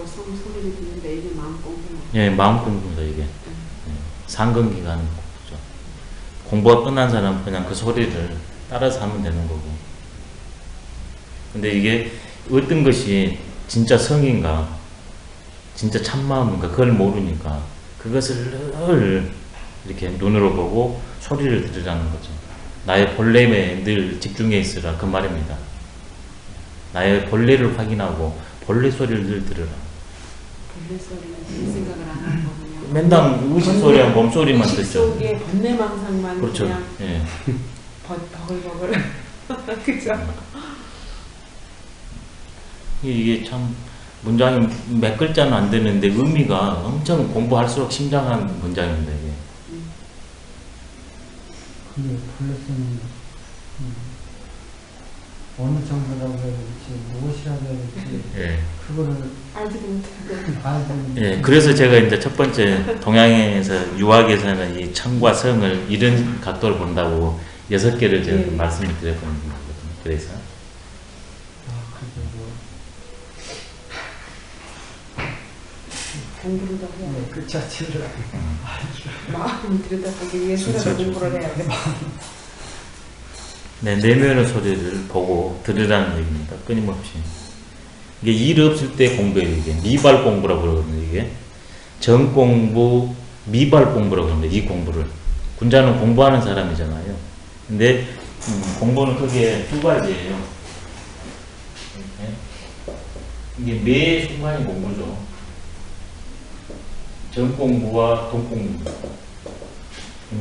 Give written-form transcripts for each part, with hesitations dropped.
소리를 듣는데 이게 마음 공부는. 예, 마음 공부입니다 이게. 예, 상근기가 하는 공부죠. 공부가 끝난 사람은 그냥 그 소리를 따라서 하면 되는 거고. 근데 이게 어떤 것이 진짜 성인가, 진짜 참마음인가 그걸 모르니까 그것을 늘 이렇게 눈으로 보고 소리를 들으라는 거죠. 나의 본래에 늘 집중해 있으라 그 말입니다. 나의 본래를 확인하고 본래 소리를 늘 들으라. 본래 소리는 생각을 안 하는 거군요. 맨날 의식 소리와 몸 소리만 듣죠. 의식 속에 번뇌망상만 그렇죠. 그냥 예. 버글버글. 그죠? 이게 참 문장이 몇 글자는 안 되는데 의미가 엄청 공부할수록 심장한 문장입니다. 이게. 근데 불렀으면 어느 정도라고 해야 될지 무엇이라고 해야 될지 예. 그거를 알지도 못하고. 봐야 되는데. 예, 그래서 제가 이제 첫 번째 동양에서 유학에서는 이 청과 성을 이런 각도를 본다고 6개를 제가 말씀을 드렸던 거거든요. 그래서 공부를 더 해야 돼. 그 자체를 마음을 들여다보기 위해서라도 공부를 해야 돼. 네, 내면의 소리를 보고 들으라는 얘기입니다. 끊임없이. 이게 일 없을 때 공부예요. 이게 미발 공부라고 그러거든요. 이게 정 공부, 미발 공부라고 합니다. 이 공부를. 군자는 공부하는 사람이잖아요. 근데 공부는 크게 두 가지예요. 이게 매 순간이 공부죠. 정 공부와 동 공부.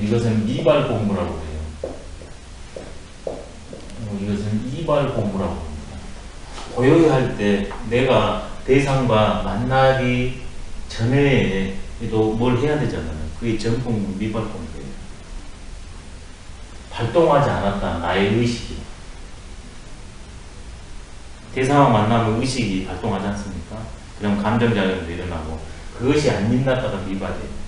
이것은 미발 공부라고 해요. 이것은 이발 공부라고 합니다. 고요히 할 때 내가 대상과 만나기 전에도 뭘 해야 되잖아요. 그게 정 공부, 미발 공부예요. 발동하지 않았다, 나의 의식이. 대상과 만나면 의식이 발동하지 않습니까? 그럼 감정작용도 일어나고, 그것이 안 일어났다가 미발이에요.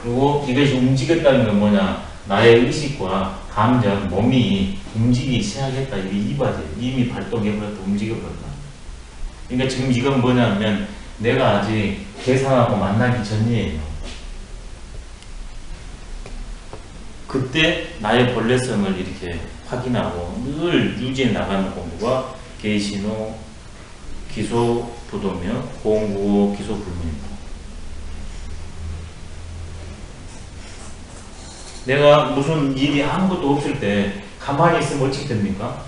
그리고 이것이 움직였다는 건 뭐냐? 나의 의식과 감정, 몸이 움직이기 시작했다. 이게 이발이에요. 이미 발동해버렸다, 움직여버렸다. 그러니까 지금 이건 뭐냐면, 내가 아직 대상하고 만나기 전이에요. 그때 나의 본래성을 이렇게 확인하고 늘 유지해 나가는 공부가 계신호, 기소, 부도며 공구호, 기소, 불문입니다. 내가 무슨 일이 아무것도 없을 때 가만히 있으면 어떻게 됩니까?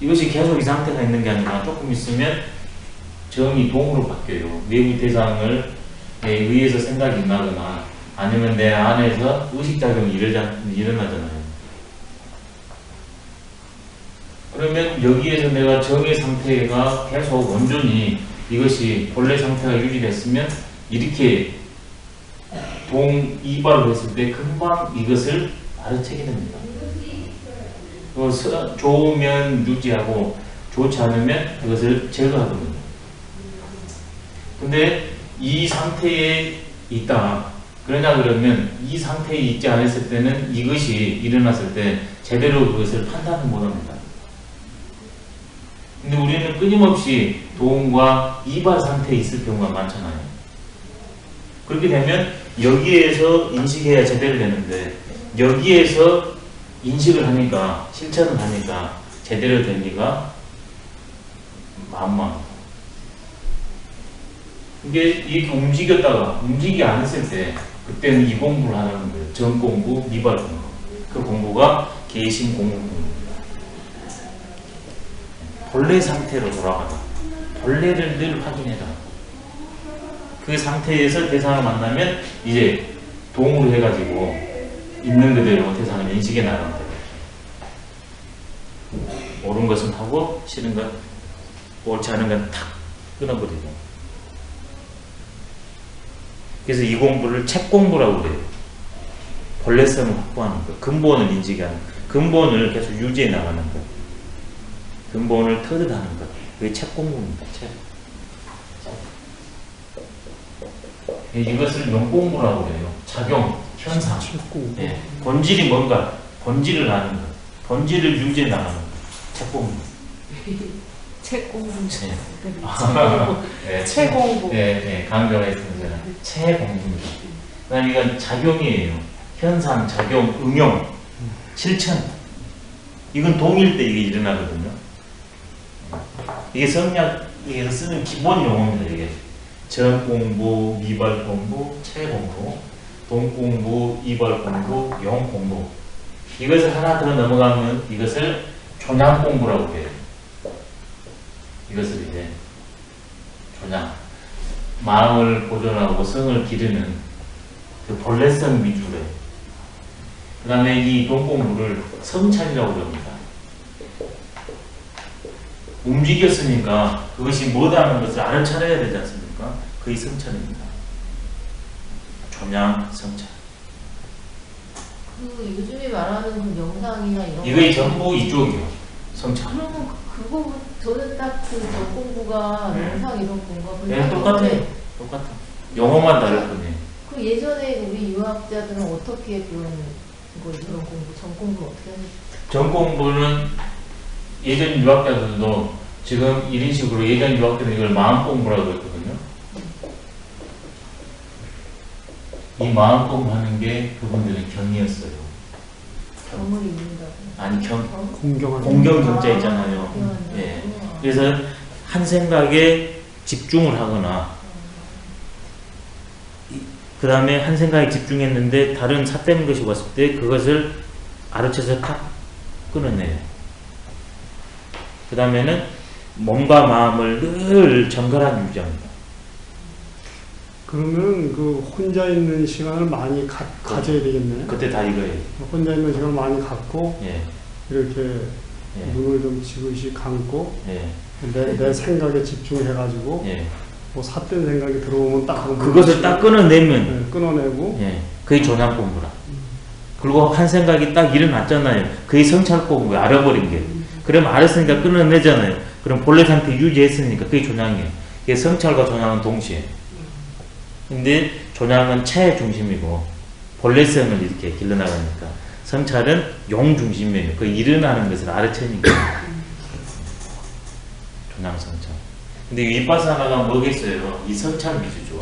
이것이 계속 이 상태가 있는 게 아니라 조금 있으면 정이 동으로 바뀌어요. 외부 대상을 의해서 생각이 나거나 아니면 내 안에서 의식작용이 일어나잖아요. 그러면 여기에서 내가 정의 상태가 계속 온전히 이것이 본래 상태가 유지됐으면 이렇게 동이발을 했을 때 금방 이것을 알아채게 됩니다. 좋으면 유지하고 좋지 않으면 그것을 제거하거든요. 근데 이 상태에 있다. 그러냐 그러면 이 상태에 있지 않았을 때는 이것이 일어났을 때 제대로 그것을 판단을 못합니다. 근데 우리는 끊임없이 동과 이발 상태에 있을 경우가 많잖아요. 그렇게 되면 여기에서 인식해야 제대로 되는데 여기에서 인식을 하니까 실천을 하니까 제대로 된 리가 만만. 이게 이렇게 움직였다가 움직이지 않았을 때 그때는 이 공부를 하는 거예요. 정 공부, 미발 공부. 그 공부가 계신 공부 공부입니다. 본래 상태로 돌아가다. 본래를 늘 확인해라. 그 상태에서 대상을 만나면 이제 동으로 해가지고 있는 그대로 대상을 인식해 나가면 돼요. 옳은 것은 하고 싫은 것, 옳지 않은 건 탁 끊어버리고. 그래서 이 공부를 책 공부라고 그래요. 본래성을 확보하는 것, 근본을 인식하는 것, 근본을 계속 유지해 나가는 것, 근본을 터득하는 것. 그게 책 공부입니다. 책. 이것을 명공부라고 해요. 작용, 현상. 네. 본질이 뭔가, 본질을 아는 것, 본질을 유지해 나가는 것. 책 공부. 책 공부. 체. 책 체. 공부. 네, 강조가 있습니다. 체 공부입니다. 그다음 이건 작용이에요. 현상, 작용, 응용, 실천. 이건 동일 때 이게 일어나거든요. 이게 성리학에서 쓰는 기본 용어입니다. 이게 전 공부, 미발 공부, 체 공부, 동 공부, 이발 공부, 용 공부. 이것을 하나 더 넘어가면 이것을 조냥 공부라고 해요. 이것을 이제 조냥, 마음을 보존하고 성을 기르는 그 본래성 위주로. 그 다음에 이 동 공부를 성찰이라고 합니다. 움직였으니까 그것이 뭐다는 것을 알아차려야 되지 않습니까? 그게 성찰입니다. 조냥, 성찰. 그 요즘에 말하는 그 영상이나 이런 이거의 전부 이쪽이요. 성찰. 그러면 그거 저는 딱 그 전공부가 영상 이런 건가 네, 똑같아요. 똑같아. 용어만 다를 뿐이에요. 그 예전에 우리 유학자들은 어떻게 그런 공부, 전공부를 어떻게 하셨어요? 전공부는 예전 유학자들도 지금 이런 식으로 예전 유학자들은 이걸 마음 공부라고 했거든요. 이 마음 공부하는 게 그분들은 경이었어요. 경을 읽는다고? 아니 공경하는 공경 경자 있잖아요. 공경한다고? 예. 그래서 한 생각에 집중을 하거나 그 다음에 한 생각에 집중했는데 다른 삿된 것이 왔을 때 그것을 알아채서 탁 끊어내요. 그 다음에는 몸과 마음을 늘 정갈하게 유지합니다. 그러면 그 혼자 있는 시간을 많이 가져야 되겠네. 그때 다 이거예요. 혼자 있는 시간을 많이 갖고 예. 이렇게 예. 눈을 좀 지그시 감고 예. 내 생각에 집중해가지고 예. 뭐 삿된 생각이 들어오면 딱 그것을 딱 끊어내면 네, 끊어내고 예. 그게 조냥 공부라. 그리고 한 생각이 딱 일어났잖아요. 그게 성찰 공부 알아버린 게. 그럼 알았으니까 끊어내잖아요. 그럼 본래 상태 유지했으니까 그게 조냥이에요. 이게 성찰과 조냥은 동시에. 근데 조냥은 체 중심이고 본래성을 이렇게 길러나가니까 성찰은 용 중심이에요. 그 일어나는 것을 알아채니까 조냥 성찰. 근데 윗바사나가 뭐겠어요? 이 성찰 위주죠.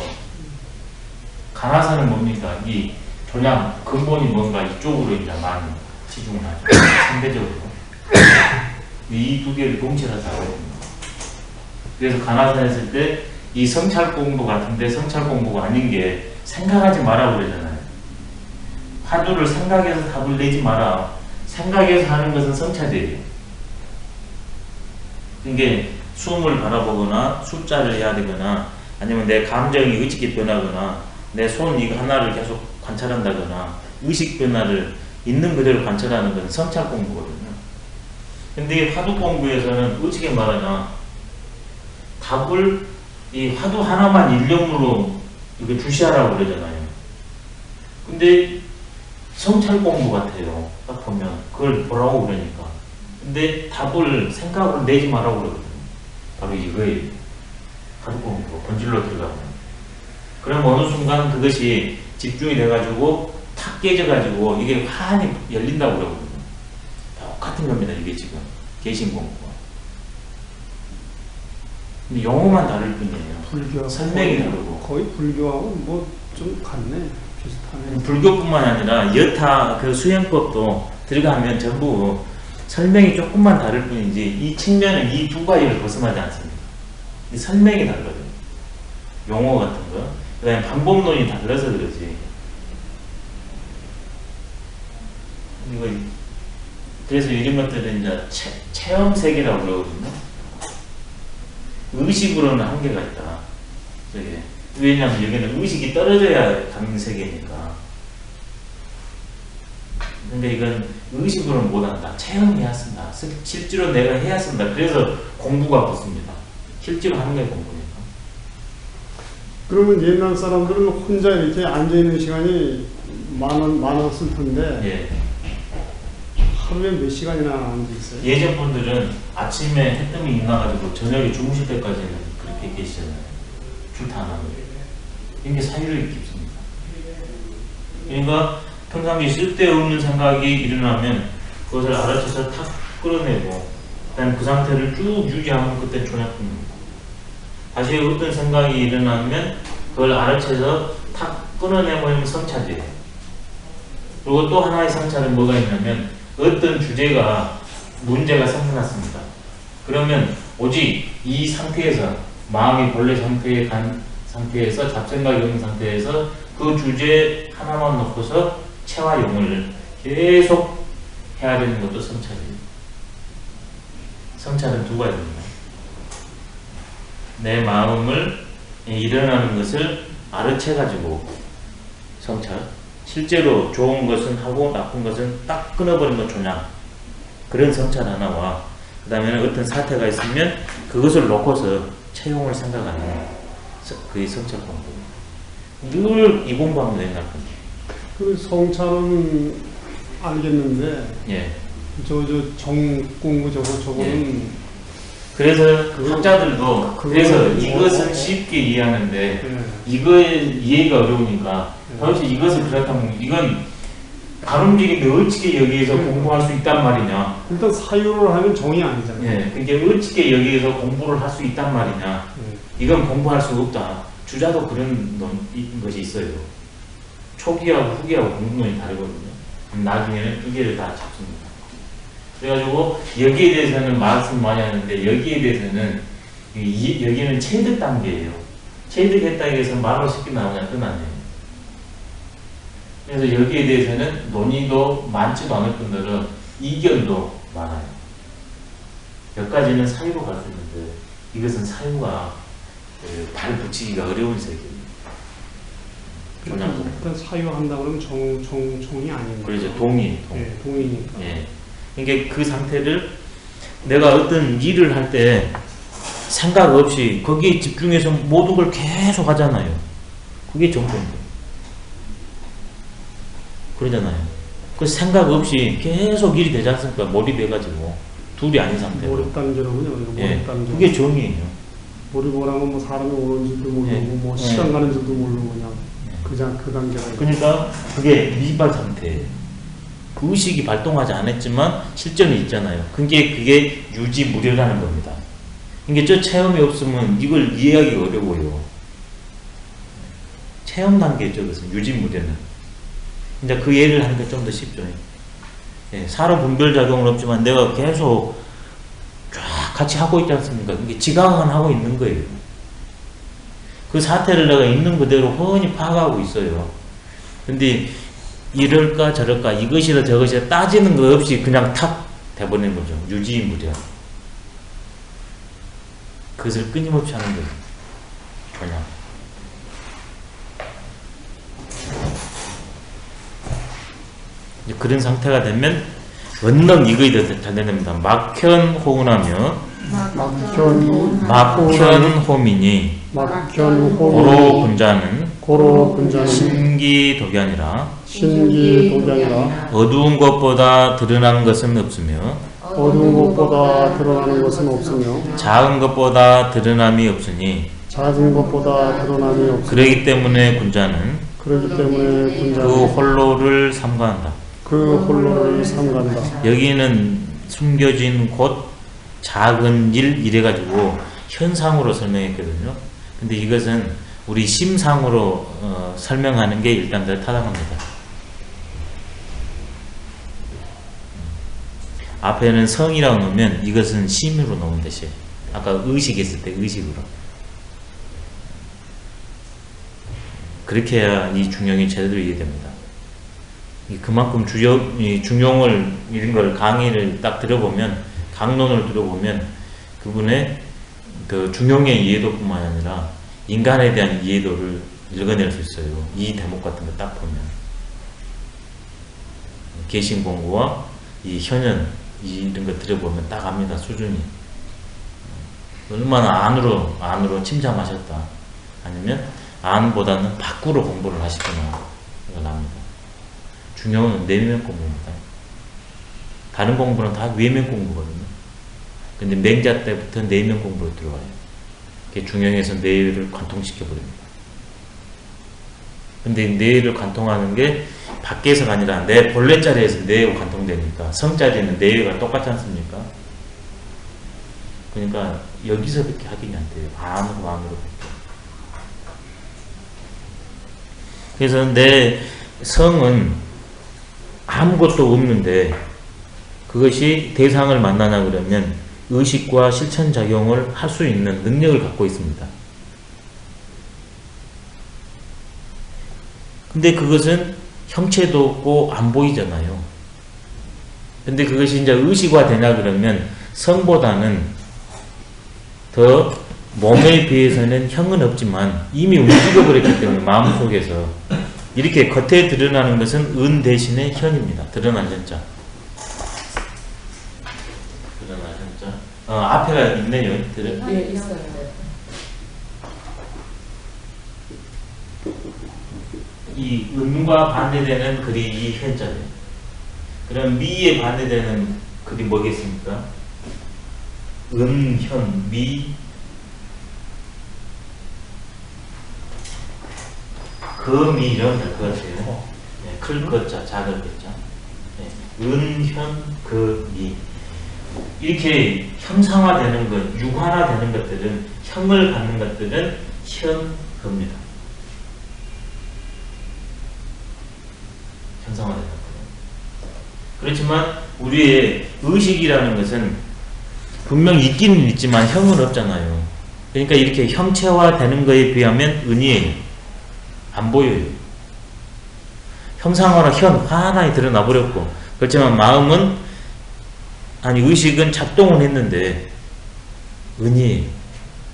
가나사는 뭡니까? 이 조냥 근본이 뭔가 이쪽으로 이제 많이 치중을 하죠. 상대적으로. 이 두 개를 동시에서 하고 있습니다. 그래서 가나사 했을 때 이 성찰 공부 같은데 성찰 공부가 아닌 게 생각하지 마라 그러잖아요. 화두를 생각해서 답을 내지 마라. 생각해서 하는 것은 성찰이에요. 이게 숨을 바라보거나 숫자를 해야 되거나 아니면 내 감정이 의식이 변하거나 내 손 이거 하나를 계속 관찰한다거나 의식 변화를 있는 그대로 관찰하는 것은 성찰 공부거든요. 근데 이 화두 공부에서는 의식에 말하나 답을 이 화두 하나만 일념으로 이렇게 주시하라고 그러잖아요. 근데 성찰 공부 같아요. 딱 보면 그걸 보라고 그러니까. 근데 답을 생각으로 내지 말라고 그러거든요. 바로 이거예요. 화두 공부 본질로 들어가면. 그럼 어느 순간 그것이 집중이 돼가지고 탁 깨져가지고 이게 환히 열린다고 그러거든요. 똑같은 겁니다. 이게 지금 계신 공부가. 근데 용어만 다를 뿐이에요. 불교 설명이 다르고. 거의 불교하고 뭐 좀 같네. 비슷하네. 불교뿐만 아니라 여타 그 수행법도 들어가면 전부 설명이 조금만 다를 뿐이지 이 측면은 이 두 가지를 벗어나지 않습니다. 이 설명이 다르거든요. 용어 같은 거. 그 다음에 방법론이 달라서 그러지. 이거 그래서 이런 것들은 이제 체험 세계라고 그러거든요. 의식으로는 한계가 있다. 저게. 왜냐하면 여기는 의식이 떨어져야 가는 세계니까. 근데 이건 의식으로는 못한다. 체험해야 쓴다. 실제로 내가 해야 쓴다. 그래서 공부가 붙습니다. 실제로 하는 게 공부니까. 그러면 옛날 사람들은 혼자 이렇게 앉아있는 시간이 많았을 텐데 예. 하루에 몇 시간이나 앉아있어요? 예전 분들은 아침에 해 뜸이 일어나가지고 저녁에 주무실 때까지는 그렇게 계시잖아요. 출타하는 이게 사유력이 깊습니다. 그러니까 평상시 쓸데없는 생각이 일어나면 그것을 알아채서 탁 끌어내고 그다음 그 상태를 쭉 유지하면 그때 조약입니다. 다시 어떤 생각이 일어나면 그걸 알아채서 탁 끊어내버리면 성찰이에요. 그리고 또 하나의 성찰은 뭐가 있냐면 어떤 주제가 문제가 생겨났습니다. 그러면 오직 이 상태에서 마음이 본래 상태에 간 상태에서 잡생각이 없는 상태에서 그 주제 하나만 놓고서 체화용을 계속 해야 되는 것도 성찰이에요. 성찰은 두 가지입니다. 내 마음을 일어나는 것을 알아채가지고 성찰, 실제로 좋은 것은 하고 나쁜 것은 딱 끊어버리는 것 조냐, 그런 성찰 하나와 그 다음에는 어떤 사태가 있으면 그것을 놓고서 채용을 생각하는 그게 성찰 공부. 늘 이 공부하면 된다는 겁니다. 그 성찰은 알겠는데 예. 저 정공부 저거는 그래서 그거- 학자들도 그거- 그래서 이것은 쉽게 이해하는데 예. 이거 이해가 어려우니까 도대체 이것을 그렇다면 이건 다름직인데 어찌게 여기에서 공부할 수 있단 말이냐. 일단 사유를 하면 정이 아니잖아요. 예, 이게 어찌게 여기에서 공부를 할 수 있단 말이냐. 예. 이건 공부할 수 없다. 주자도 그런 것이 있어요. 초기하고 후기하고 공부론이 다르거든요. 나중에는 두 개를 다 잡습니다. 그래가지고 여기에 대해서는 말씀 많이 하는데 여기에 대해서는 여기는 체득 단계예요. 체득했다고 해서 말로 쉽게 나오냐 끝나네요. 그래서 여기에 대해서는 논의도 많지도 않을 뿐더러 이견도 많아요. 여기까지는 사유로 갈 수 있는데 이것은 사유가 발 붙이기가 어려운 세계입니다. 일단 사유한다 그러면 정이 아니니까. 그렇죠. 동의. 예, 동의니까. 예. 그러니까 그 상태를 내가 어떤 일을 할 때 생각 없이 거기에 집중해서 모든 걸 계속 하잖아요. 그게 정보인데. 그러잖아요. 그 생각 없이 계속 일이 되지 않습니까? 몰입해가지고. 둘이 아닌 상태로. 몰입단계로군요. 예. 몰입단계. 그게 정이에요. 몰입을 뭐 사람이 오는 줄도 모르고 예. 뭐 예. 시간 가는 줄도 모르고 그냥 예. 그 단계가. 그러니까 그게 미발 상태예요. 그 의식이 발동하지 않았지만 실전이 있잖아요. 그게 유지무료라는 겁니다. 이게 저 체험이 없으면 이걸 이해하기가 어려워요. 체험 단계죠. 그것은 유지무료는. 이제 그 예를 하니까 좀 더 쉽죠. 예, 사로 분별작용은 없지만 내가 계속 쫙 같이 하고 있지 않습니까? 이게 지각은 하고 있는 거예요. 그 사태를 내가 있는 그대로 훤히 파악하고 있어요. 근데 이럴까 저럴까 이것이다 저것이다 따지는 거 없이 그냥 탁 돼버리는 거죠. 유지무료. 그것을 끊임없이 하는 거죠. 그냥. 그런 상태가 되면 언능 이거에 다 됩니다. 막현호운하며 막현호민이 고로 군자는 신기독연이라 어두운 것보다 드러나는 것은 없으며 작은 것보다 드러남이 없으니 그러기 때문에 군자는 그 홀로를 삼가한다. 여기는 숨겨진 곳 작은 일 이래가지고 현상으로 설명했거든요. 근데 이것은 우리 심상으로 설명하는 게 일단 더 타당합니다. 앞에는 성이라고 넣으면 이것은 심으로 넣은 뜻이에요. 아까 의식했을 때 의식으로. 그렇게 해야 이 중용이 제대로 이해됩니다. 그만큼 중용을 이런 걸 강의를 딱 들어보면 강론을 들어보면 그분의 그 중용의 이해도뿐만 아니라 인간에 대한 이해도를 읽어낼 수 있어요. 이 대목 같은 거 딱 보면 개신 공부와 이 현연 이런 거 들어보면 딱 압니다. 수준이 얼마나 안으로 침잠하셨다 아니면 안보다는 밖으로 공부를 하시구나 이걸 압니다. 중용은 내면 공부입니다. 다른 공부는 다 외면 공부거든요. 근데 맹자 때부터 내면 공부로 들어와요. 중용에서 내외를 관통시켜 버립니다. 근데 내외를 관통하는 게 밖에서가 아니라 내 본래 자리에서 내외가 관통되니까 성자리는 내외가 똑같지 않습니까? 그러니까 여기서밖에 확인이 안 돼요. 안으로. 그래서 내 성은 아무것도 없는데 그것이 대상을 만나나 그러면 의식과 실천작용을 할 수 있는 능력을 갖고 있습니다. 근데 그것은 형체도 없고 안 보이잖아요. 근데 그것이 이제 의식화 되냐 그러면 성보다는 더 몸에 비해서는 형은 없지만 이미 움직여 버렸기 때문에 마음속에서 이렇게 겉에 드러나는 것은 은 대신에 현입니다. 드러난 현자. 드러난 현자. 앞에가 있네요. 예, 있어요. 이 은과 반대되는 글이 이 현자예요. 그럼 미에 반대되는 글이 뭐겠습니까? 은, 현, 미, 금이죠. 그것이에요. 네, 클 것자, 작을 것자. 네, 은, 현, 그, 미. 이렇게 형상화되는 것, 유화화되는 것들은, 형을 갖는 것들은 현금입니다. 형상화되는 것들은. 그렇지만 우리의 의식이라는 것은 분명 있기는 있지만 형은 없잖아요. 그러니까 이렇게 형체화되는 것에 비하면 은이에요. 안 보여요. 형상화나 현, 하나에 드러나 버렸고, 그렇지만 마음은, 아니, 의식은 작동은 했는데, 은이에요.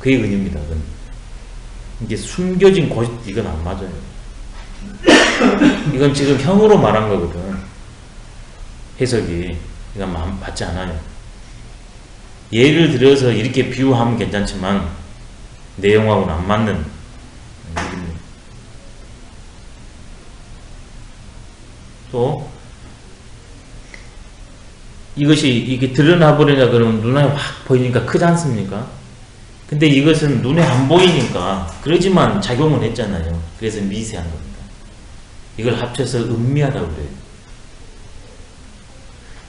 그게 은입니다, 은. 이게 숨겨진 곳, 이건 안 맞아요. 이건 지금 형으로 말한 거거든. 해석이. 이건 맞지 않아요. 예를 들어서 이렇게 비유하면 괜찮지만, 내용하고는 안 맞는 일입니다. 또 이것이 이게 드러나 버리냐 그러면 눈에 확 보이니까 크지 않습니까? 근데 이것은 눈에 안 보이니까 그러지만 작용은 했잖아요. 그래서 미세한 겁니다. 이걸 합쳐서 음미하다고 그래요.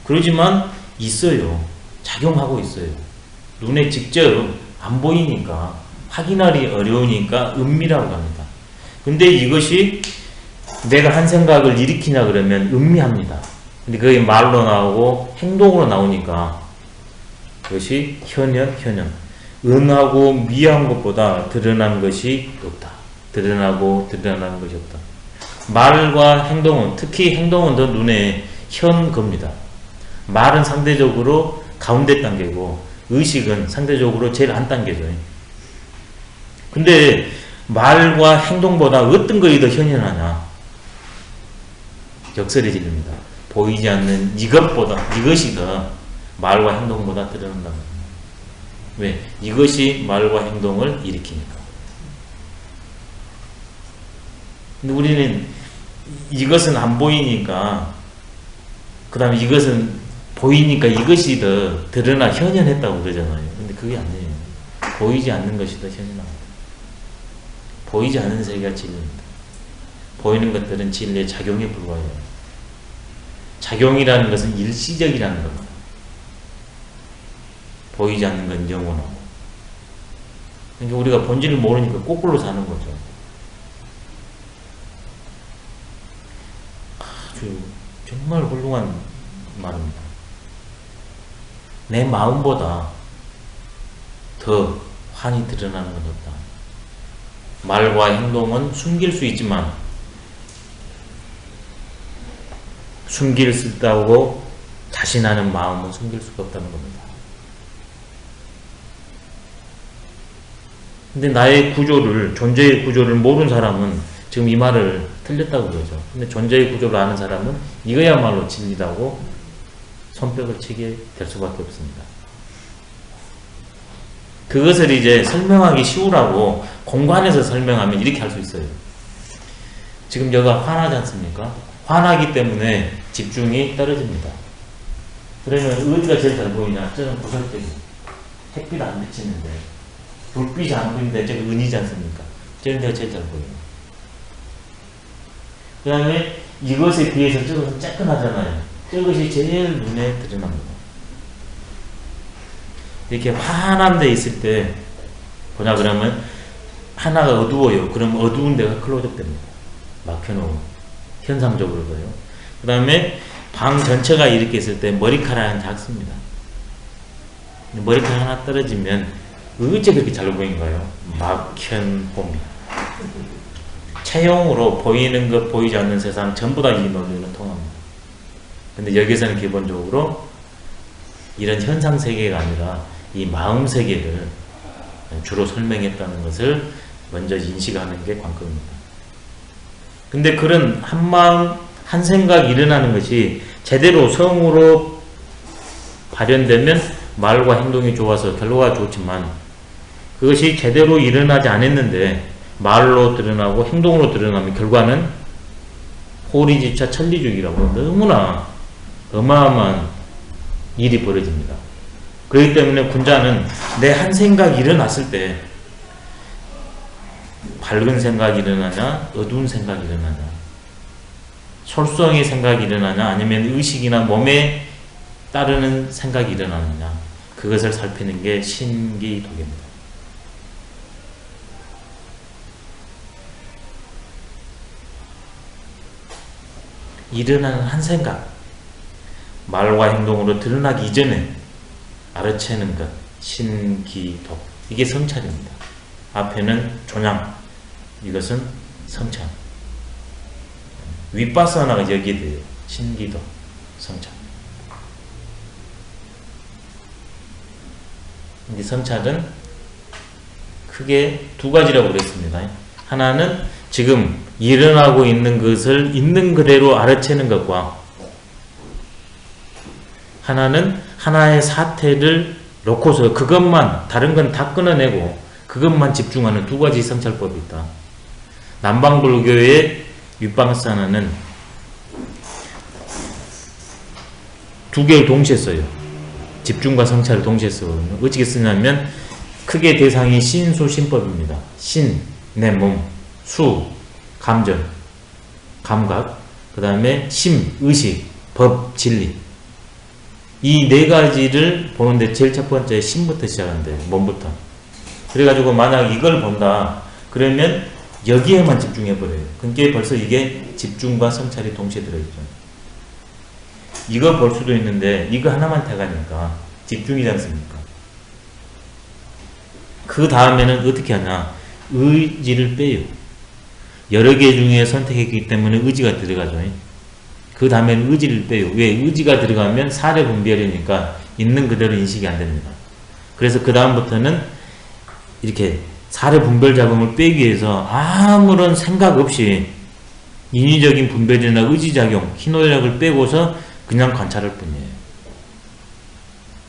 그러지만 있어요. 작용하고 있어요. 눈에 직접 안 보이니까 확인하기 어려우니까 음미라고 합니다. 근데 이것이 내가 한 생각을 일으키냐 그러면 음미합니다. 근데 그게 말로 나오고 행동으로 나오니까 그것이 현현. 은하고 미한 것보다 드러난 것이 없다. 드러나고 드러나는 것이 없다. 말과 행동은, 특히 행동은 더 눈에 현 겁니다. 말은 상대적으로 가운데 단계고 의식은 상대적으로 제일 안 단계죠. 근데 말과 행동보다 어떤 것이 더 현현하냐? 역설이 질립니다. 보이지 않는 이것이 더 말과 행동보다 드러난다. 왜? 이것이 말과 행동을 일으키니까. 근데 우리는 이것은 안 보이니까, 그 다음에 이것은 보이니까 이것이 더 드러나 현현했다고 그러잖아요. 근데 그게 아니에요. 보이지 않는 것이 더 현현합니다. 보이지 않는 세계가 진리입니다. 보이는 것들은 진리의 작용에 불과해요. 작용이라는 것은 일시적이라는 겁니다. 보이지 않는 건 영원하고. 그러니까 우리가 본질을 모르니까 거꾸로 사는 거죠. 아주 정말 훌륭한 말입니다. 내 마음보다 더 환히 드러나는 건 없다. 말과 행동은 숨길 수 있지만 숨길 수 있다고 자신하는 마음은 숨길 수가 없다는 겁니다. 근데 나의 구조를, 존재의 구조를 모르는 사람은 지금 이 말을 틀렸다고 그러죠. 근데 존재의 구조를 아는 사람은 이거야말로 진리라고 손뼉을 치게 될 수밖에 없습니다. 그것을 이제 설명하기 쉬우라고 공간에서 설명하면 이렇게 할 수 있어요. 지금 여기가 환하지 않습니까? 환하기 때문에 집중이 떨어집니다. 그러면 어디가 제일 잘 보이냐? 저는 구설적이 햇빛 안 비치는데 불빛이 안 보이는데 저기 은이지 않습니까? 저런 데가 제일 잘 보여요. 그 다음에 이것에 비해서 저것은 쬐끈하잖아요. 저것이 제일 눈에 드러납니다. 이렇게 환한 데 있을 때 보냐 그러면 하나가 어두워요. 그럼 어두운 데가 클로즈업 됩니다. 막혀놓은 현상적으로 보여요. 그 다음에 방 전체가 이렇게 있을 때 머리카락은 작습니다. 머리카락 하나 떨어지면 어째 그렇게 잘 보인가요? 막힌 봄이. 체형으로 보이는 것 보이지 않는 세상 전부 다 이 논리는 통합니다. 근데 여기서는 기본적으로 이런 현상 세계가 아니라 이 마음 세계를 주로 설명했다는 것을 먼저 인식하는 게 관건입니다. 근데 그런 한 마음, 한 생각이 일어나는 것이 제대로 성으로 발현되면 말과 행동이 좋아서 결과가 좋지만 그것이 제대로 일어나지 않았는데 말로 드러나고 행동으로 드러나면 결과는 호리지차 천리죽이라고 너무나 어마어마한 일이 벌어집니다. 그렇기 때문에 군자는 내 한 생각이 일어났을 때 밝은 생각이 일어나냐 어두운 생각이 일어나냐 솔성의 생각이 일어나냐 아니면 의식이나 몸에 따르는 생각이 일어나느냐 그것을 살피는 게 신기독입니다. 일어나는 한 생각 말과 행동으로 드러나기 이전에 알아채는 것 신기독 이게 성찰입니다. 앞에는 조냥 이것은 성찰 윗바사나가 여기에 돼요. 신기독 성찰 이 성찰은 크게 두 가지라고 그랬습니다. 하나는 지금 일어나고 있는 것을 있는 그대로 알아채는 것과 하나는 하나의 사태를 놓고서 그것만 다른 건 다 끊어내고 그것만 집중하는 두 가지 성찰법이 있다. 남방불교의 윗바사나는 두 개를 동시에 써요. 집중과 성찰을 동시에 쓰거든요. 어떻게 쓰냐면 크게 대상이 신수신법입니다. 신, 내 몸, 수, 감정, 감각, 그 다음에 심, 의식, 법, 진리 이 네 가지를 보는데 제일 첫 번째 심부터 시작하는데 몸부터 그래가지고 만약 이걸 본다 그러면 여기에만 집중해버려요. 그러니까 벌써 이게 집중과 성찰이 동시에 들어있죠. 이거 볼 수도 있는데 이거 하나만 태가니까 집중이지 않습니까? 그 다음에는 어떻게 하냐 의지를 빼요. 여러 개 중에 선택했기 때문에 의지가 들어가죠. 그 다음에는 의지를 빼요. 왜? 의지가 들어가면 사례 분별이니까 있는 그대로 인식이 안 됩니다. 그래서 그 다음부터는 이렇게 사례 분별 작용을 빼기 위해서 아무런 생각 없이 인위적인 분별이나 의지작용, 희노애락을 빼고서 그냥 관찰할 뿐이에요.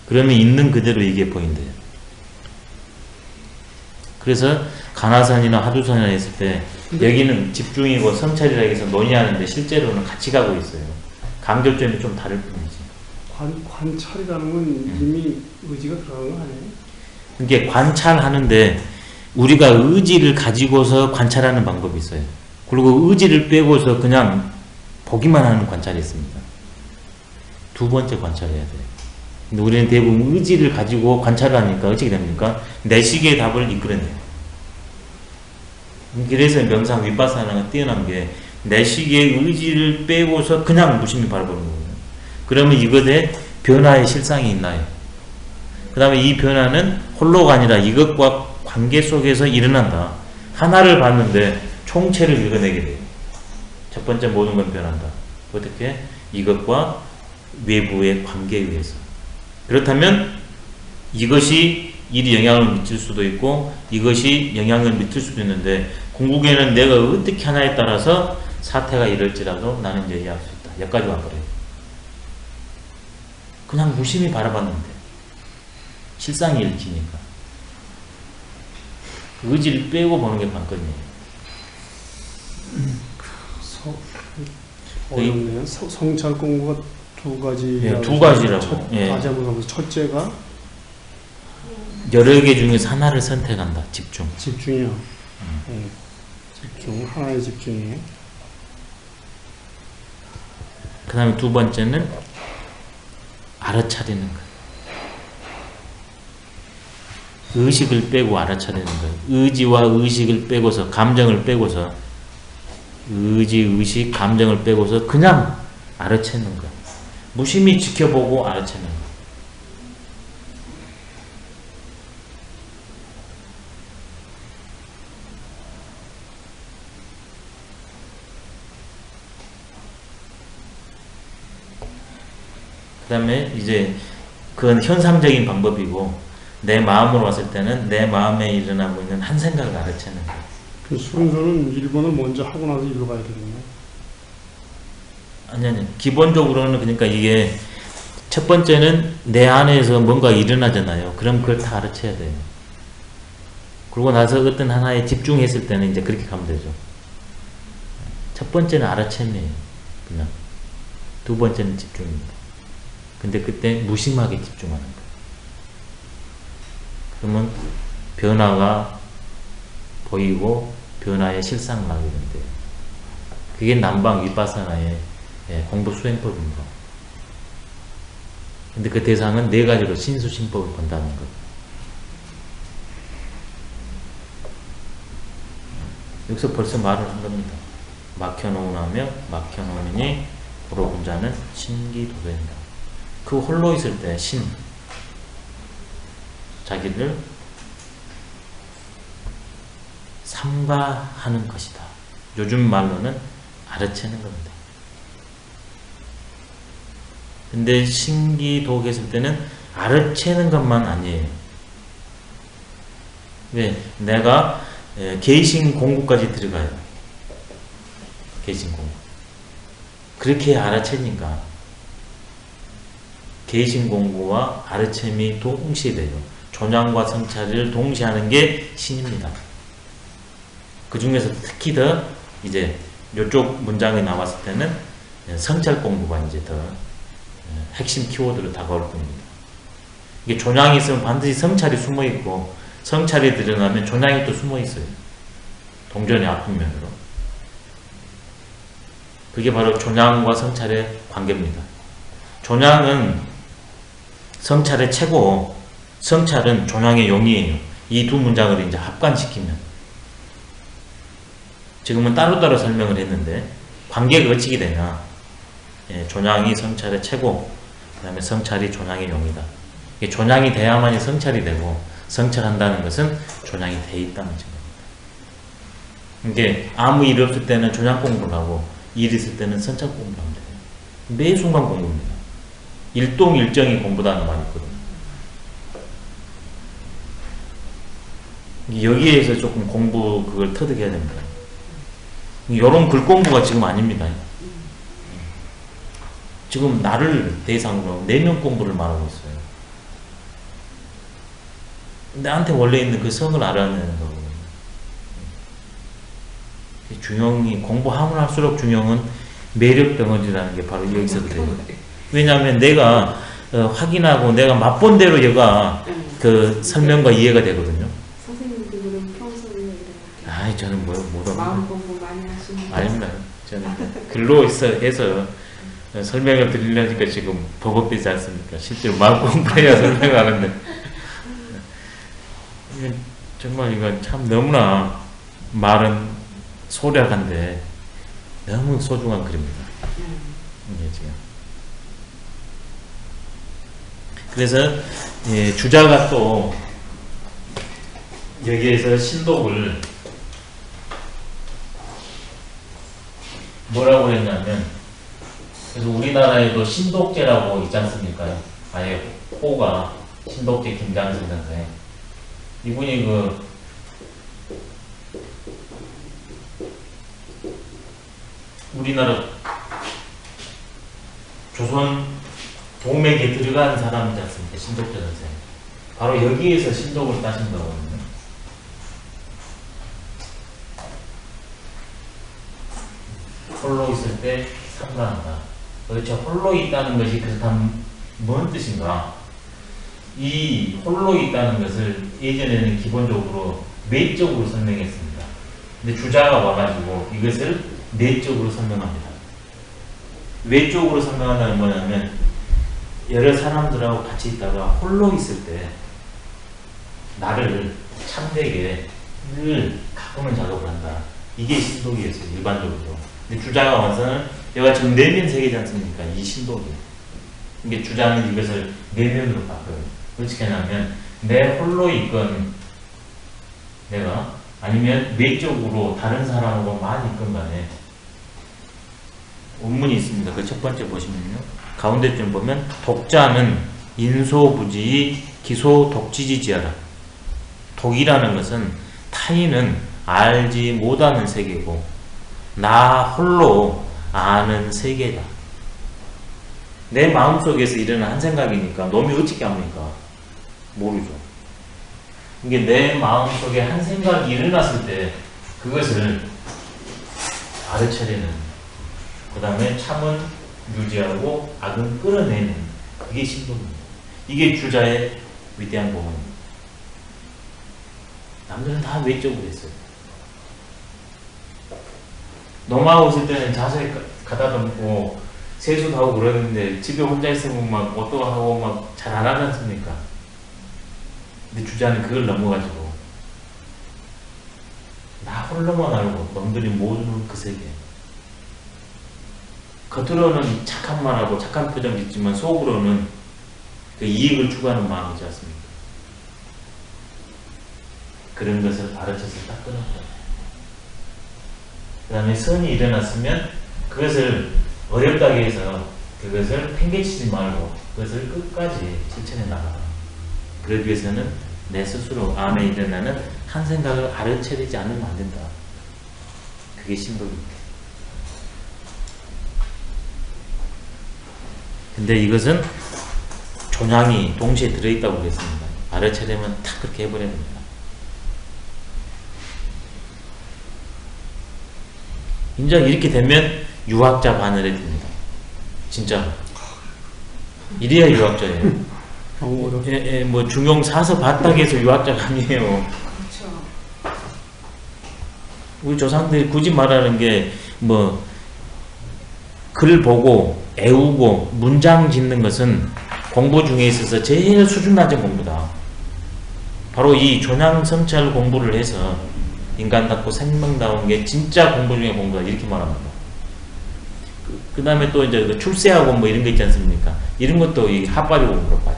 그러면 있는 그대로 이게 보인대요. 그래서 간화산이나 하두산이나 했을 때 여기는 집중이고 성찰이라 해서 논의하는데 실제로는 같이 가고 있어요. 강조점이 좀 다를 뿐이지. 관찰이라는 건 이미 의지가 들어간 거 아니에요? 그러니까 관찰하는데 우리가 의지를 가지고서 관찰하는 방법이 있어요. 그리고 의지를 빼고서 그냥 보기만 하는 관찰이 있습니다. 두 번째 관찰해야 돼요. 근데 우리는 대부분 의지를 가지고 관찰을 하니까 어떻게 됩니까? 내식의 답을 이끌어내요. 그래서 명상 윗바사나가 뛰어난 게 내식의 의지를 빼고서 그냥 무심히 바라보는 거거든요. 그러면 이것에 변화의 실상이 있나요? 그 다음에 이 변화는 홀로가 아니라 이것과 관계 속에서 일어난다. 하나를 봤는데 총체를 읽어내게 돼요. 첫 번째 모든 건 변한다. 어떻게? 이것과 외부의 관계에 의해서. 그렇다면 이것이 일이 영향을 미칠 수도 있고 이것이 영향을 미칠 수도 있는데 궁극에는 내가 어떻게 하나에 따라서 사태가 이럴지라도 나는 이제 이해할 수 있다. 여기까지 와버려요. 그냥 무심히 바라봤는데 실상이 읽히니까 의지를 빼고 보는 게 관건이에요. 어렵네요. 성찰 공부가 두 가지. 예, 두 가지라고. 다시 한번 가보세요. 첫째가 여러 개 중에서 하나를 선택한다. 집중. 집중이요. 집중. 하나의 집중이에요. 그 다음에 두 번째는 알아차리는 것. 의식을 빼고 알아차리는 거예요. 의지와 의식을 빼고서, 감정을 빼고서, 의지, 의식, 감정을 빼고서 그냥 알아채는 거예요. 무심히 지켜보고 알아채는 거예요. 그 다음에 이제 그건 현상적인 방법이고, 내 마음으로 왔을 때는 내 마음에 일어나고 있는 한 생각을 알아채는 거예요. 그 순서는 1번을 먼저 하고 나서 1로 가야 되겠네. 아니. 기본적으로는 그러니까 이게 첫 번째는 내 안에서 뭔가 일어나잖아요. 그럼 그걸 다 알아채야 돼요. 그러고 나서 어떤 하나에 집중했을 때는 이제 그렇게 가면 되죠. 첫 번째는 알아챔이에요. 그냥. 두 번째는 집중입니다. 근데 그때 무심하게 집중하는 거예요. 그러면 변화가 보이고 변화의 실상을 하게 된대요. 그게 남방 위파사나의 공부 수행법입니다. 근데 그 대상은 네 가지로 신수신법을 본다는 것. 여기서 벌써 말을 한 겁니다. 막혀놓으며 막혀놓으니 고로 혼자는 신기도도입니다. 그 홀로 있을 때 신, 자기를 삼가하는 것이다. 요즘 말로는 알아채는 겁니다. 근데 신기도 했을 때는 알아채는 것만 아니에요. 왜? 내가 개신 공부까지 들어가요. 개신 공부. 그렇게 알아채니까 개신 공부와 알아챔이 동시에 돼요. 존양과 성찰을 동시에 하는 게 신입니다. 그 중에서 특히 더 이제 이쪽 문장이 나왔을 때는 성찰 공부가 이제 더 핵심 키워드로 다가올 겁니다. 이게 존양이 있으면 반드시 성찰이 숨어 있고, 성찰이 드러나면 존양이 또 숨어 있어요. 동전의 아픈 면으로. 그게 바로 존양과 성찰의 관계입니다. 존양은 성찰의 최고, 성찰은 존양의 용이에요. 이 두 문장을 이제 합관시키면. 지금은 따로따로 설명을 했는데, 관계가 어찌게 되냐. 존양이 성찰의 최고, 그 다음에 성찰이 존양의 용이다. 이게 존양이 돼야만이 성찰이 되고, 성찰한다는 것은 존양이 돼 있다는 증거입니다. 이게 아무 일 없을 때는 존양 공부를 하고, 일 있을 때는 성찰 공부를 하면 돼요. 매 순간 공부입니다. 일동일정이 공부다는 말이 있거든요. 여기에서 조금 공부 그걸 터득해야 됩니다. 이런 글 공부가 지금 아닙니다. 지금 나를 대상으로 내면 공부를 말하고 있어요. 나한테 원래 있는 그 성을 알아내는 거거든요. 중용이 공부하면 할수록 중용은 매력 덩어리라는 게 바로 여기서 돼요. 왜냐하면 내가 확인하고 내가 맛본 대로 얘가 그 설명과 이해가 되거든요. 선생님도 그럼 평소에 아이 저는 못 마음 공부 많이 하시는 아닙니다. 저는 글로 해서 설명을 드리려니까 지금 버벅대지 않습니까? 실제로 마음 공부해야 설명하는데 정말 이건 참 너무나 말은 소략한데 너무 소중한 글입니다. 이게 지금. 그래서 주자가 또 여기에서 신독을 뭐라고 했냐면, 그래서 우리나라에도 신독제라고 있지 않습니까? 아예 호가 신독제 김장선 선생. 이분이 우리나라 조선 동맥에 들어간 사람이지 않습니까? 신독제 선생. 바로 여기에서 신독을 따신 거거든요. 홀로 있을 때 삼가한다. 도대체 홀로 있다는 것이 그렇다면 뭔 뜻인가? 이 홀로 있다는 것을 예전에는 기본적으로 내적으로 설명했습니다. 근데 주자가 와가지고 이것을 내적으로 설명합니다. 외적으로 설명한다는 뭐냐면, 여러 사람들하고 같이 있다가 홀로 있을 때 나를 참되게 늘 가꾸는 작업을 한다. 이게 신독이었어요, 일반적으로. 근데 주자가 와서는 얘가 지금 내면 세계지 않습니까? 이 신독이에요. 이게 주자는 이것을 내면으로 바꿔요. 어떻게 하냐면 내 홀로 있건 내가 아니면 외적으로 다른 사람으로만 있건 간에 원문이 있습니다. 그 첫 번째 보시면요. 가운데 좀 보면 독자는 인소부지의 기소 독지지지하라. 독이라는 것은 타인은 알지 못하는 세계고 나 홀로 아는 세계다. 내 마음속에서 일어난 한 생각이니까 놈이 어떻게 합니까? 모르죠. 이게 내 마음속에 한 생각이 일어났을 때 그것을 알아차리는, 그 다음에 참은 유지하고 악은 끌어내는, 그게 신동입니다. 이게 주자의 위대한 공헌입니다. 남들은 다 외적으로 했어요. nom하고 있을 때는 자세히 가다듬고 세수도 하고 그러는데 집에 혼자 있으면 막 옷도 하고 막 잘 안 하지 않습니까? 근데 주자는 그걸 넘어가지고 나 홀로만 알고 놈들이 모르는 그 세계. 겉으로는 착한 말하고 착한 표정 짓지만 속으로는 그 이익을 추구하는 마음이지 않습니까? 그런 것을 가르쳐서 딱 끊었다. 그 다음에 선이 일어났으면 그것을 어렵다고 해서 그것을 팽개치지 말고 그것을 끝까지 실천해 나가라. 그러기 위해서는 내 스스로 안에 일어나는 한 생각을 알아차리지 않으면 안 된다. 그게 신독입니다. 근데 이것은 종양이 동시에 들어있다고 그랬습니다. 알아차리면 탁 그렇게 해버려야 됩니다. 인자 이렇게 되면 유학자 반열에 듭니다. 진짜 이래야 유학자예요. 뭐 중용 사서 바닥에서 유학자가 아니에요. 그렇죠. 우리 조상들이 굳이 말하는 게 뭐 글 보고 애우고 문장 짓는 것은 공부 중에 있어서 제일 수준 낮은 공부다. 바로 이 존양성찰 공부를 해서 인간답고 생명다운 게 진짜 공부 중에 공부다. 이렇게 말합니다. 그 다음에 또 이제 그 출세하고 뭐 이런 거 있지 않습니까? 이런 것도 이 핫바리 공부로 봐요.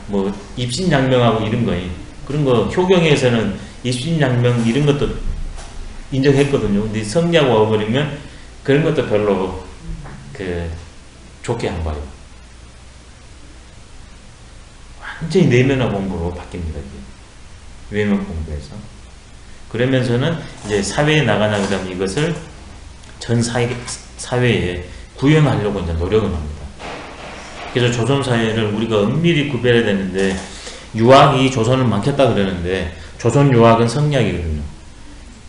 뭐 입신양명하고 이런 거, 그런 거 효경에서는 입신양명 이런 것도 인정했거든요. 근데 성리하고 와버리면 그런 것도 별로 그 좋게 안 봐요. 완전히 내면화 공부로 바뀝니다. 이게. 외면 공부에서. 그러면서는 이제 사회에 나가나 그다음 이것을 전 사회에 구현하려고 이제 노력을 합니다. 그래서 조선 사회를 우리가 은밀히 구별해야 되는데 유학이 조선을 망쳤다 그러는데 조선 유학은 성리학이거든요.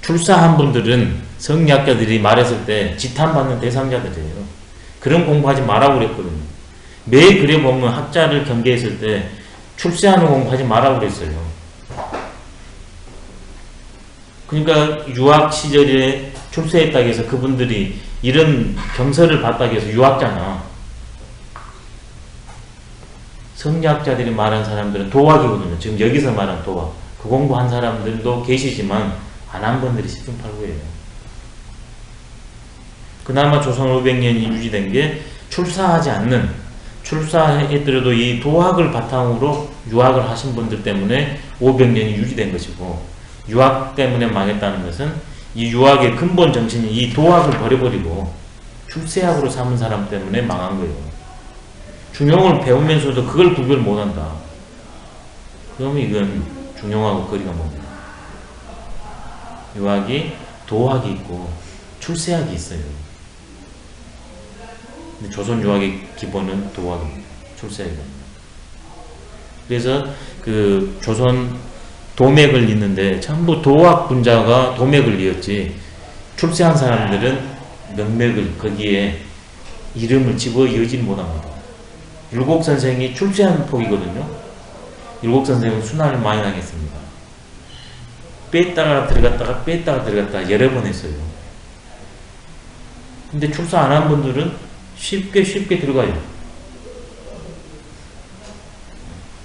출사한 분들은 성리학자들이 말했을 때 지탄받는 대상자들이에요. 그런 공부하지 말라고 그랬거든요. 매일 그래 보면 학자를 경계했을 때 출세하는 공부하지 말라고 그랬어요. 그러니까 유학 시절에 출세했다고 해서 그분들이 이런 경서를 봤다고 해서 유학자나 성리학자들이 말한 사람들은 도학이거든요. 지금 여기서 말한 도학. 그 공부한 사람들도 계시지만 안 한 분들이 10중8구예요. 그나마 조선 500년이 유지된 게 출사하지 않는, 출사했더라도 이 도학을 바탕으로 유학을 하신 분들 때문에 500년이 유지된 것이고, 유학 때문에 망했다는 것은 이 유학의 근본 정신이 이 도학을 버려버리고 출세학으로 삼은 사람 때문에 망한 거예요. 중용을 배우면서도 그걸 구별 못한다. 그러면 이건 중용하고 거리가 멉니다. 유학이 도학이 있고 출세학이 있어요. 근데 조선 유학의 기본은 도학입니다. 출세학입니다. 그래서 그 조선 도맥을 잇는데 전부 도학 분자가 도맥을 이었지 출세한 사람들은 명맥을 거기에 이름을 집어 이어지는 못합니다. 율곡선생이 출세한 폭이거든요. 율곡선생은 순환을 많이 당했습니다. 뺐다가 들어갔다가 여러 번 했어요. 근데 출사 안 한 분들은 쉽게 들어가요.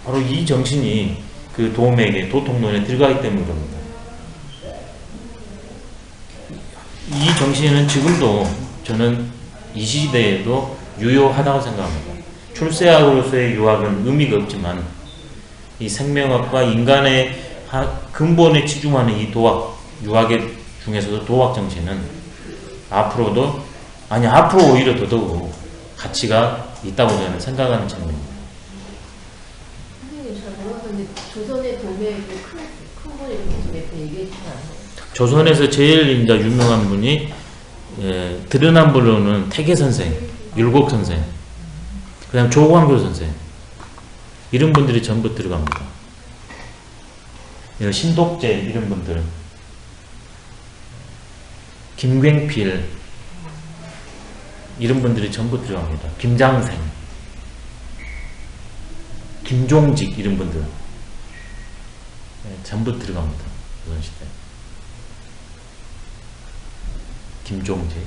바로 이 정신이 그 도움에게 도통론에 들어가기 때문에 그럽니다. 이 정신은 지금도 저는 이 시대에도 유효하다고 생각합니다. 출세학으로서의 유학은 의미가 없지만 이 생명학과 인간의 근본에 치중하는 이 도학, 유학의 중에서도 도학 정신은 앞으로 오히려 더더욱 가치가 있다고 저는 생각하는 측면입니다. 선생님 잘 모르겠는데 조선의 도매의 큰 분이 이렇게 좀 몇번 얘기해 주시면 안 돼요? 조선에서 제일 이제 유명한 분이 드러난 분로는 태계 선생, 율곡 선생, 그다음 조광조 선생 이런 분들이 전부 들어갑니다. 신독재 이런 분들, 김굉필 이런 분들이 전부 들어갑니다. 김장생, 김종직 이런 분들 전부 들어갑니다. 조선시대. 김종직,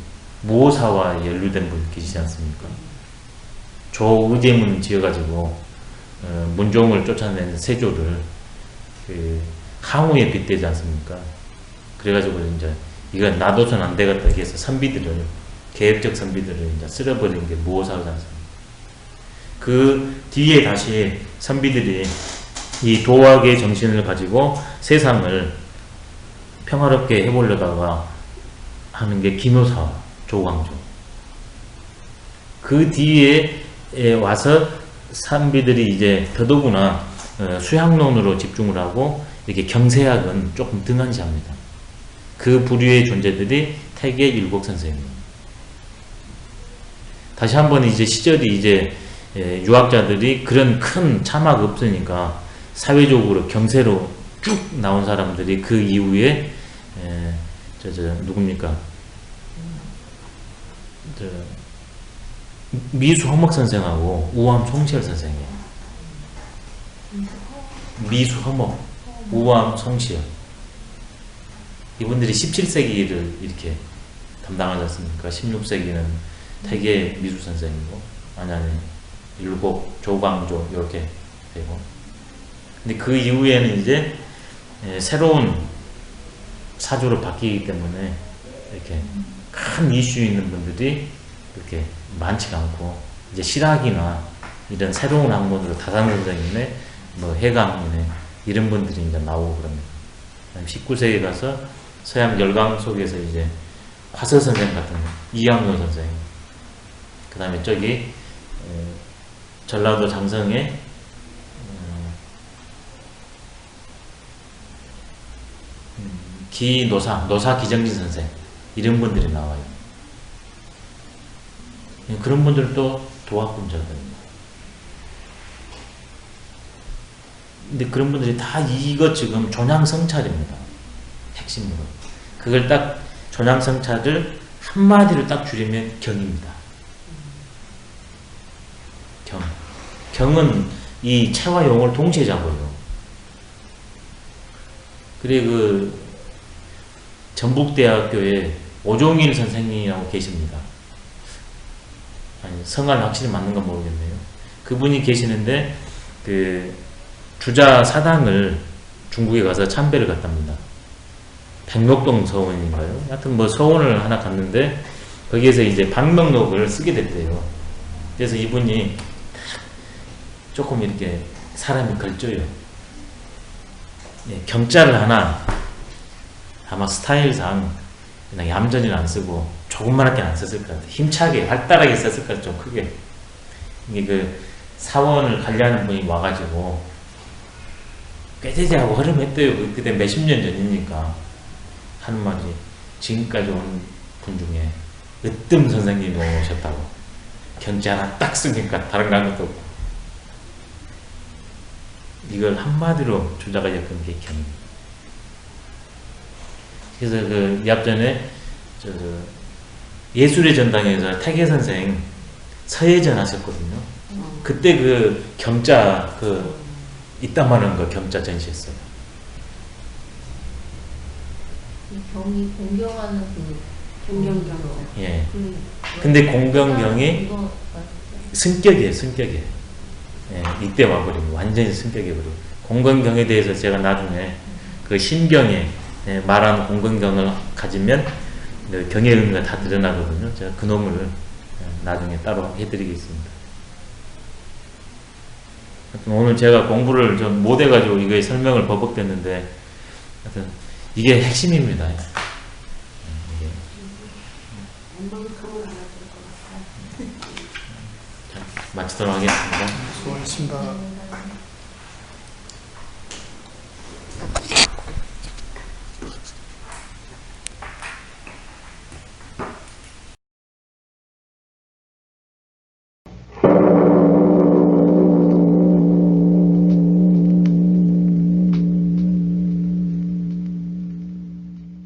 무오사와 연루된 분 계시지 않습니까? 조의제문 지어가지고 문종을 쫓아낸 세조를 그 항우에 빗대지 않습니까? 그래가지고 이제 이건 놔둬선 안 되겠다 해서 선비들을, 계획적 선비들을 이제 쓸어버린 게 무오사지 않습니까? 그 뒤에 다시 선비들이 이 도학의 정신을 가지고 세상을 평화롭게 해보려다가 하는 게 김효사, 조광조. 그 뒤에 와서 선비들이 이제 더더구나 수학론으로 집중을 하고 이렇게 경세학은 조금 등한시합니다. 그 부류의 존재들이 태계 율곡 선생입니다. 다시 한번 이제 시절이 이제 유학자들이 그런 큰 차막 없으니까 사회적으로 경세로 쭉 나온 사람들이 그 이후에 누굽니까? 미수 허목 선생하고 우암 송시열 선생이에요. 미수 허목, 우암 송시열. 이분들이 17세기를 이렇게 담당하지 않습니까? 16세기는 태계 미수 선생이고, 아니, 율곡, 조광조, 이렇게 되고. 근데 그 이후에는 이제 새로운 사조로 바뀌기 때문에 이렇게 큰 이슈 있는 분들이 그렇게 많지가 않고, 이제 실학이나 이런 새로운 학문으로 다산 선생님의 뭐 해강문에 이런 분들이 이제 나오고 그럽니다. 19세기에 가서 서양 열강 속에서 이제 화서 선생 같은 이양로 선생, 그 다음에 저기 전라도 장성의 노사 기정진 선생 이런 분들이 나와요. 그런 분들도 도학군자들입니다. 근데 그런 분들이 다 이거 지금 존양성찰입니다. 핵심으로. 그걸 딱 존양성찰을 한마디로 딱 줄이면 경입니다. 경. 경은 이 체와 용을 동시에 잡아요. 그리고 그 전북대학교에 오종일 선생님이라고 계십니다. 아니, 성을 확실히 맞는가 모르겠네요. 그분이 계시는데 그 주자 사당을 중국에 가서 참배를 갔답니다. 백록동 서원인가요? 하여튼 뭐 서원을 하나 갔는데 거기에서 이제 방명록을 쓰게 됐대요. 그래서 이분이 조금 이렇게 사람이 걸져요. 예, 경자를 하나 아마 스타일상 그냥 얌전히 안 쓰고 조금만하게 안 썼을 것 같아요. 힘차게 활달하게 썼을 것 같아요. 좀 크게. 이게 그 사원을 관리하는 분이 와가지고 꾀죄죄하고 허름했대요. 그때 몇십 년 전이니까. 하는 말이 지금까지 온 분 중에 으뜸 선생님이 오셨다고. 경제 하나 딱 쓰니까 다른 거 한 것도 없고. 이걸 한마디로 주자가 엮은 게 경입니다. 그래서 그 앞전에 예술의 전당에서 태계 선생 서예전 하셨거든요. 그때 그 경자 그 이따만한 거 경자 전시했어요. 경이 공경하는 그 공경경. 예. 근데 공경경이 승격이에요, 승격이에요. 이때 와버리고 완전히 승격해버리고 공건경에 대해서 제가 나중에 그 신경에 말하는 공건경을 가지면 경의 의미가 다 드러나거든요. 제가 그 놈을 나중에 따로 해드리겠습니다. 오늘 제가 공부를 좀 못해가지고 이거에 설명을 버벅댔는데 하여튼 이게 핵심입니다. 마치도록 하겠습니다. 수고하셨습니다.